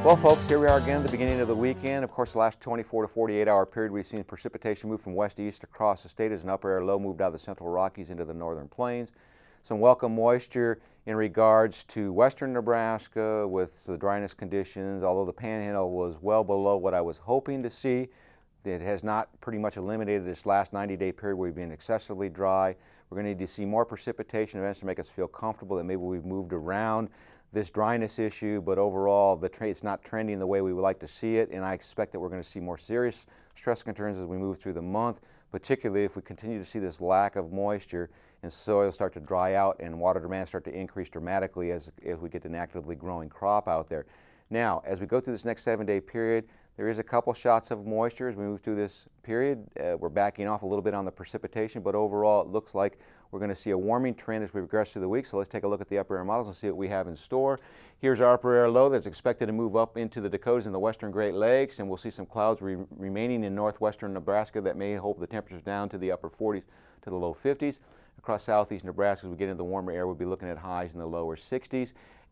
Well, folks, here we are again at the beginning of the weekend. Of course, the last 24 to 48-hour period, we've seen precipitation move from west to east across the state as an upper air low moved out of the central Rockies into the northern plains. Some welcome moisture in regards to western Nebraska with the dryness conditions, although the panhandle was well below what I was hoping to see. It has not pretty much eliminated this last 90-day period where we've been excessively dry. We're going to need to see more precipitation events to make us feel comfortable that maybe we've moved around this dryness issue, but overall it's not trending the way we would like to see it, and I expect that we're going to see more serious stress concerns as we move through the month, particularly if we continue to see this lack of moisture and soil start to dry out and water demand start to increase dramatically as we get an actively growing crop out there. Now, as we go through this next 7-day period, there is a couple shots of moisture as we move through this period. We're backing off a little bit on the precipitation, but overall it looks like we're going to see a warming trend as we progress through the week. So let's take a look at the upper air models and see what we have in store. Here's our upper air low that's expected to move up into the Dakotas and the western Great Lakes, and we'll see some clouds remaining in northwestern Nebraska that may hold the temperatures down to the upper 40s to the low 50s. Across southeast Nebraska, as we get into the warmer air, we'll be looking at highs in the lower 60s,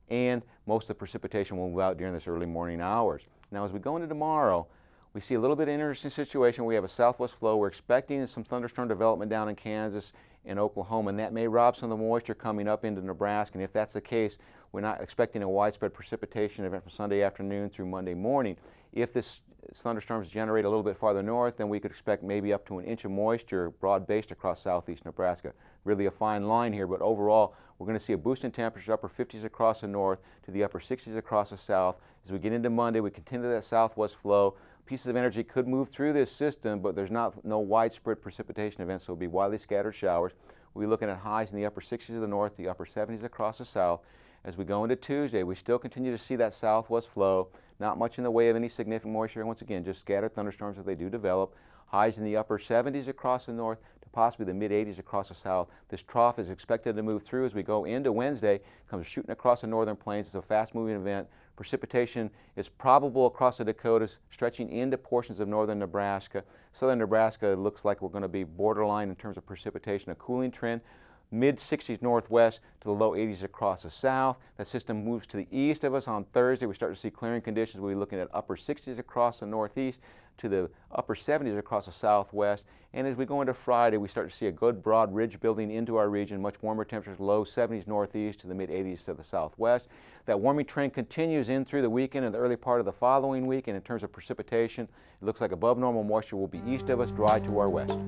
and most of the precipitation will move out during this early morning hours. Now, as we go into tomorrow, we see a little bit of an interesting situation. We have a southwest flow. We're expecting some thunderstorm development down in Kansas and Oklahoma, and that may rob some of the moisture coming up into Nebraska. And if that's the case, we're not expecting a widespread precipitation event from Sunday afternoon through Monday morning. If this thunderstorms generate a little bit farther north, then we could expect maybe up to an inch of moisture broad-based across southeast Nebraska. Really a fine line here, but overall, we're going to see a boost in temperatures, upper 50s across the north to the upper 60s across the south. As we get into Monday, we continue that southwest flow. Pieces of energy could move through this system, but there's no widespread precipitation events, so it'll be widely scattered showers. We'll be looking at highs in the upper 60s of the north, the upper 70s across the south. As we go into Tuesday, we still continue to see that southwest flow. Not much in the way of any significant moisture. Once again, just scattered thunderstorms as they do develop. Highs in the upper 70s across the north to possibly the mid 80s across the south. This trough is expected to move through as we go into Wednesday. Comes shooting across the northern plains. It's a fast-moving event. Precipitation is probable across the Dakotas, stretching into portions of northern Nebraska. Southern Nebraska looks like we're going to be borderline in terms of precipitation, a cooling trend. Mid-60s northwest to the low 80s across the south. That system moves to the east of us on Thursday. We start to see clearing conditions. We'll be looking at upper 60s across the northeast to the upper 70s across the southwest. And as we go into Friday, we start to see a good broad ridge building into our region, much warmer temperatures, low 70s northeast to the mid 80s to the southwest. That warming trend continues in through the weekend and the early part of the following week. And in terms of precipitation, it looks like above normal moisture will be east of us, dry to our west.